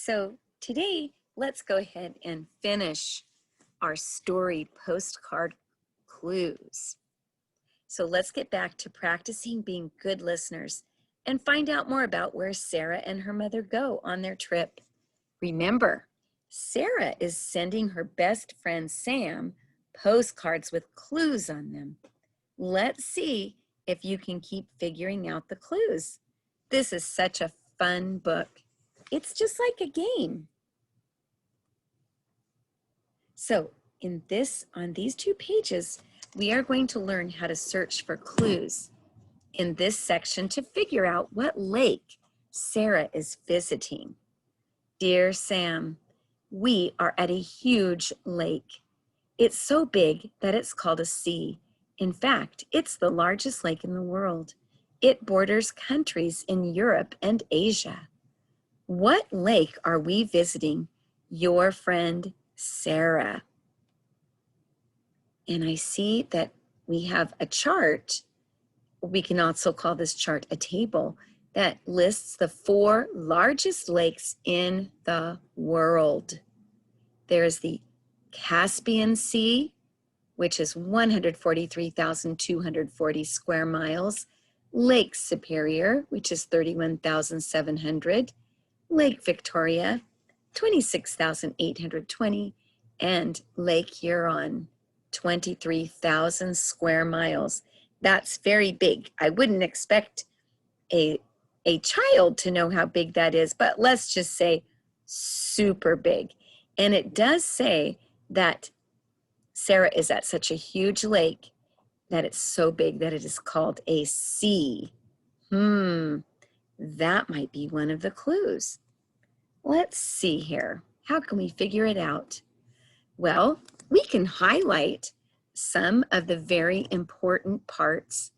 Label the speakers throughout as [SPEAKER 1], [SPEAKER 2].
[SPEAKER 1] So today, let's go ahead and finish our story postcard clues. So let's get back to practicing being good listeners and find out more about where Sarah and her mother go on their trip. Remember, Sarah is sending her best friend Sam postcards with clues on them. Let's see if you can keep figuring out the clues. This is such a fun book. It's just like a game. So on these 2 pages, we are going to learn how to search for clues in this section to figure out what lake Sarah is visiting. Dear Sam, we are at a huge lake. It's so big that it's called a sea. In fact, it's the largest lake in the world. It borders countries in Europe and Asia. What lake are we visiting? Your friend Sarah. And I see that we have a chart. We can also call this chart a table that lists the 4 largest lakes in the world. There's the Caspian Sea, which is 143,240 square miles. Lake Superior, which is 31,700. Lake Victoria, 26,820. And Lake Huron, 23,000 square miles. That's very big. I wouldn't expect a child to know how big that is, but let's just say super big. And it does say that Sarah is at such a huge lake that it's so big that it is called a sea. That might be one of the clues. Let's see here. How can we figure it out? Well, we can highlight some of the very important parts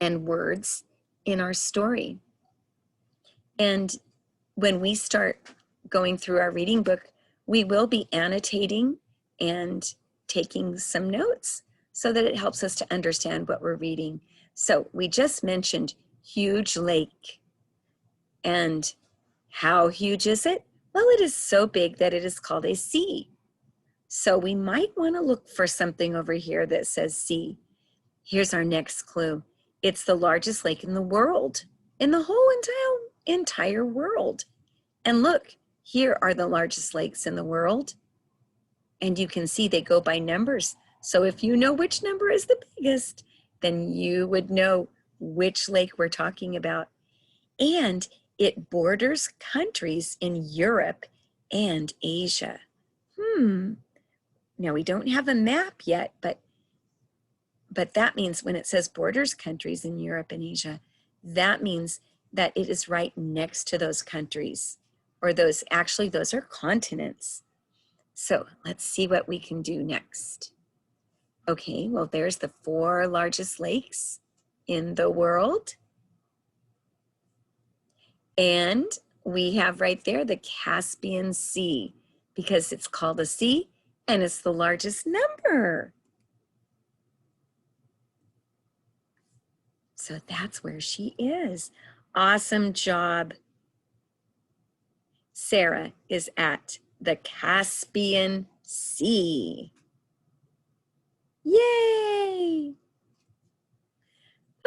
[SPEAKER 1] and words in our story. And when we start going through our reading book, we will be annotating and taking some notes so that it helps us to understand what we're reading. So we just mentioned huge lake. And how huge is it? Well, it is so big that it is called a sea. So we might want to look for something over here that says sea. Here's our next clue. It's the largest lake in the world, in the whole entire world. And look, here are the largest lakes in the world. And you can see they go by numbers. So if you know which number is the biggest, then you would know which lake we're talking about. And it borders countries in Europe and Asia. Now we don't have a map yet, but that means when it says borders countries in Europe and Asia, that means that it is right next to those countries, or those are continents. So let's see what we can do next. Okay, well, there's the 4 largest lakes in the world. And we have right there the Caspian Sea, because it's called a sea and it's the largest number. So that's where she is. Awesome job. Sarah is at the Caspian Sea. Yay!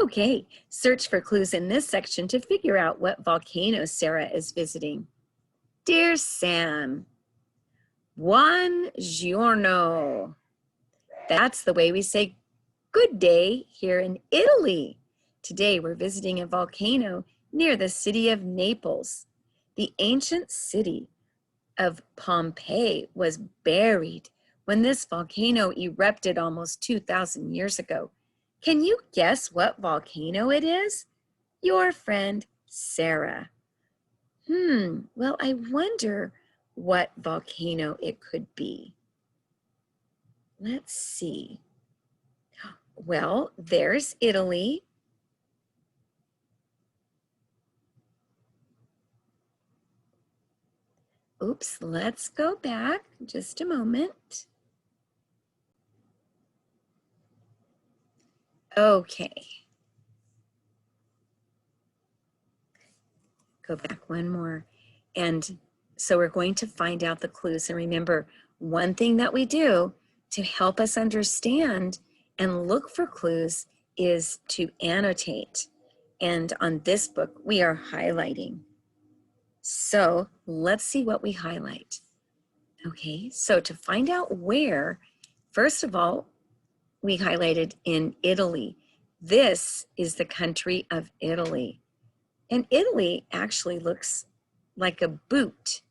[SPEAKER 1] Okay, search for clues in this section to figure out what volcano Sarah is visiting. Dear Sam, buongiorno. That's the way we say good day here in Italy. Today we're visiting a volcano near the city of Naples. The ancient city of Pompeii was buried when this volcano erupted almost 2,000 years ago. Can you guess what volcano it is? Your friend Sarah. Well, I wonder what volcano it could be. Let's see. Well, there's Italy. Oops, let's go back just a moment. Okay. Go back one more. And So we're going to find out the clues. And remember, one thing that we do to help us understand and look for clues is to annotate. And on this book, we are highlighting. So let's see what we highlight. Okay, so to find out where, first of all, we highlighted in Italy. This is the country of Italy. And Italy actually looks like a boot.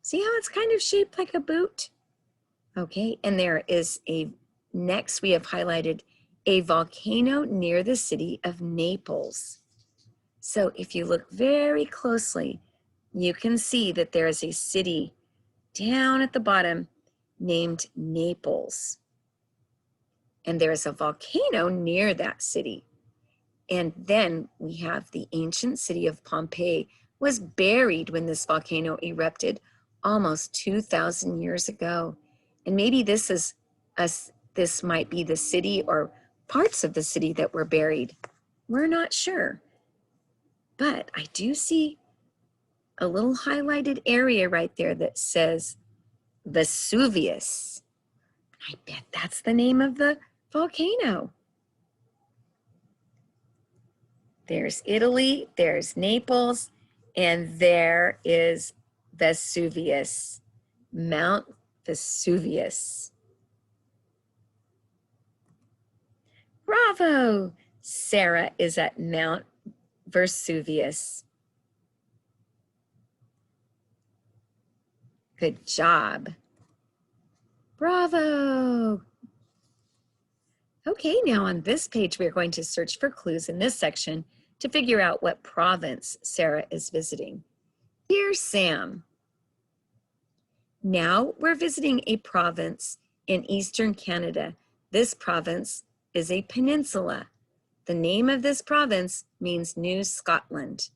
[SPEAKER 1] See how it's kind of shaped like a boot? Okay, and next we have highlighted a volcano near the city of Naples. So if you look very closely, you can see that there is a city down at the bottom named Naples. And there is a volcano near that city. And then we have the ancient city of Pompeii was buried when this volcano erupted almost 2,000 years ago. And maybe this might be the city or parts of the city that were buried. We're not sure. But I do see a little highlighted area right there that says Vesuvius. I bet that's the name of the volcano. There's Italy, there's Naples, and there is Vesuvius, Mount Vesuvius. Bravo! Sarah is at Mount Vesuvius. Good job. Bravo! Okay, now on this page, we're going to search for clues in this section to figure out what province Sarah is visiting. Dear Sam, now we're visiting a province in eastern Canada. This province is a peninsula. The name of this province means New Scotland.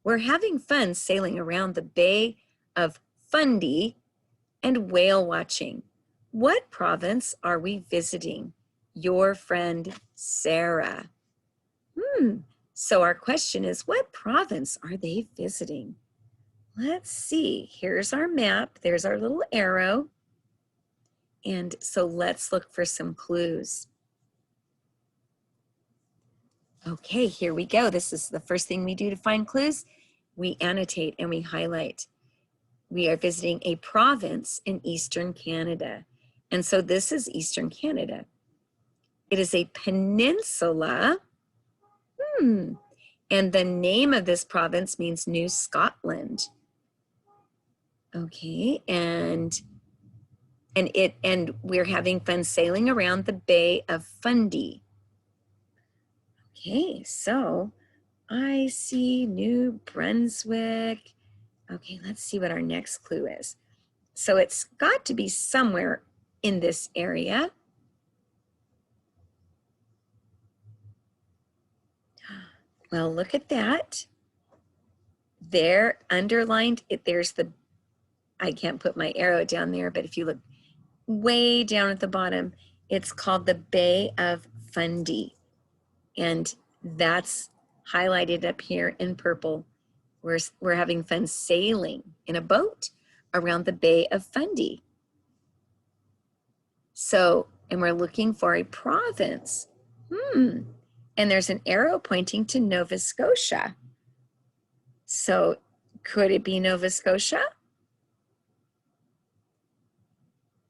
[SPEAKER 1] We're having fun sailing around the Bay of Fundy and whale watching. What province are we visiting? Your friend, Sarah. So our question is, what province are they visiting? Let's see. Here's our map. There's our little arrow. And so let's look for some clues. Okay, here we go. This is the first thing we do to find clues. We annotate and we highlight. We are visiting a province in eastern Canada. And so this is eastern Canada. It is a peninsula. And the name of this province means New Scotland. Okay, and we're having fun sailing around the Bay of Fundy. Okay, so I see New Brunswick. Okay, let's see what our next clue is. So it's got to be somewhere in this area. Well, look at that. There, underlined, I can't put my arrow down there, but if you look way down at the bottom, it's called the Bay of Fundy. And that's highlighted up here in purple. We're having fun sailing in a boat around the Bay of Fundy. So, and we're looking for a province. And there's an arrow pointing to Nova Scotia. So could it be Nova Scotia?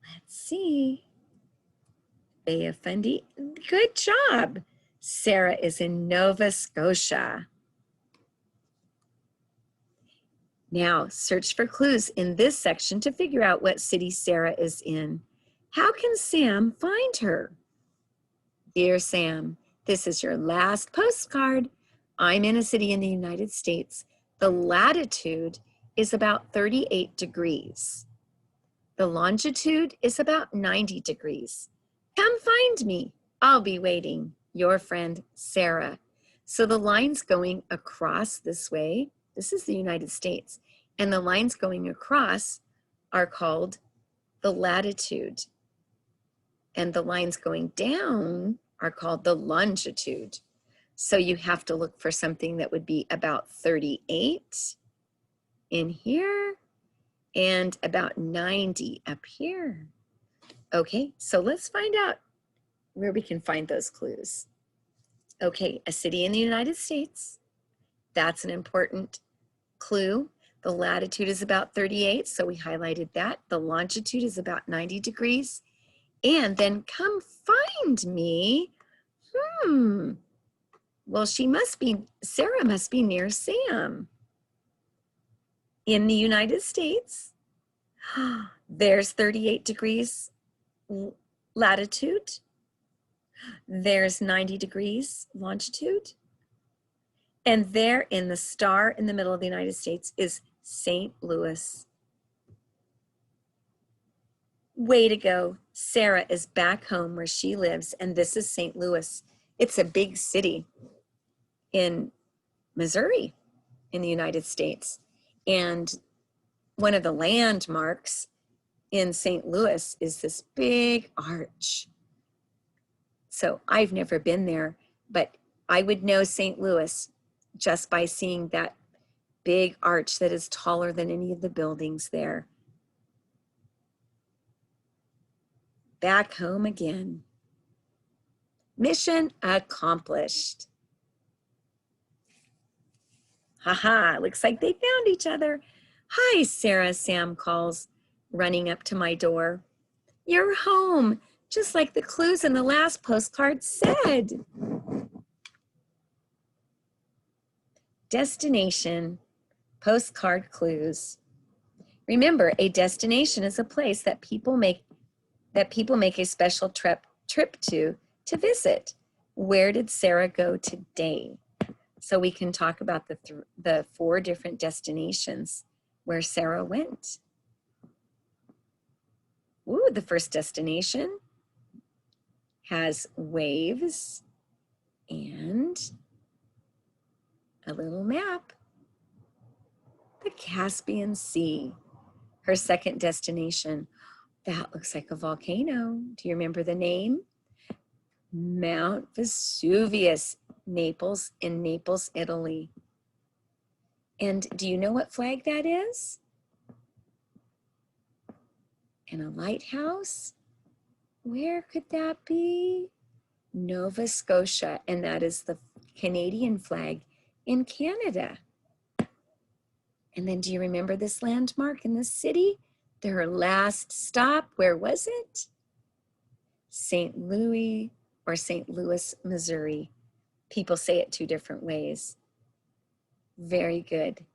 [SPEAKER 1] Let's see. Bay of Fundy. Good job. Sarah is in Nova Scotia. Now search for clues in this section to figure out what city Sarah is in. How can Sam find her? Dear Sam, this is your last postcard. I'm in a city in the United States. The latitude is about 38 degrees. The longitude is about 90 degrees. Come find me. I'll be waiting. Your friend, Sarah. So the lines going across this way, this is the United States, and the lines going across are called the latitude. And the lines going down are called the longitude. So you have to look for something that would be about 38 in here and about 90 up here. Okay, so let's find out where we can find those clues. Okay, a city in the United States. That's an important clue. The latitude is about 38, so we highlighted that. The longitude is about 90 degrees. And then come find me. Well, Sarah must be near Sam. In the United States, there's 38 degrees latitude. There's 90 degrees longitude. And there in the star in the middle of the United States is St. Louis. Way to go. Sarah is back home where she lives, and this is St. Louis. It's a big city in Missouri in the United States. And one of the landmarks in St. Louis is this big arch. So I've never been there, but I would know St. Louis just by seeing that big arch that is taller than any of the buildings there. Back home again. Mission accomplished. Haha, looks like they found each other. Hi, Sarah, Sam calls, running up to my door. You're home, just like the clues in the last postcard said. Destination, postcard clues. Remember, a destination is a place that people make a special trip to visit. Where did Sarah go today? So we can talk about the 4 different destinations where Sarah went. Ooh, the first destination has waves and a little map. The Caspian Sea. Her second destination, that looks like a volcano. Do you remember the name? Mount Vesuvius, Naples, in Naples, Italy. And do you know what flag that is? And a lighthouse? Where could that be? Nova Scotia, and that is the Canadian flag in Canada. And then do you remember this landmark in the city? Their last stop, where was it? St. Louis or St. Louis, Missouri. People say it 2 different ways. Very good.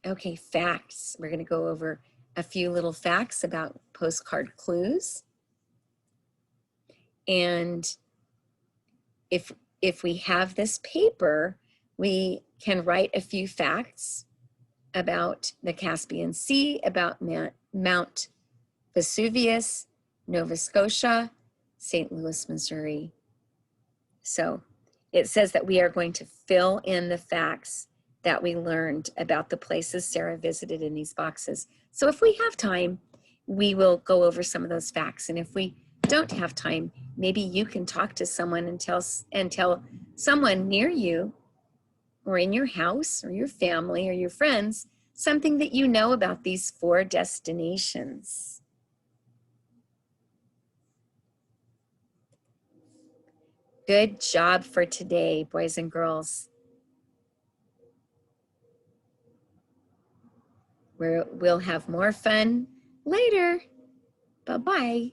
[SPEAKER 1] Okay, facts. We're going to go over a few little facts about postcard clues. And if we have this paper, we can write a few facts about the Caspian Sea, about Mount Vesuvius, Nova Scotia, St. Louis, Missouri. So it says that we are going to fill in the facts that we learned about the places Sarah visited in these boxes. So if we have time, we will go over some of those facts. And if we don't have time, maybe you can talk to someone and tell someone near you or in your house or your family or your friends something that you know about these 4 destinations. Good job for today, boys and girls. We'll have more fun later. Bye-bye.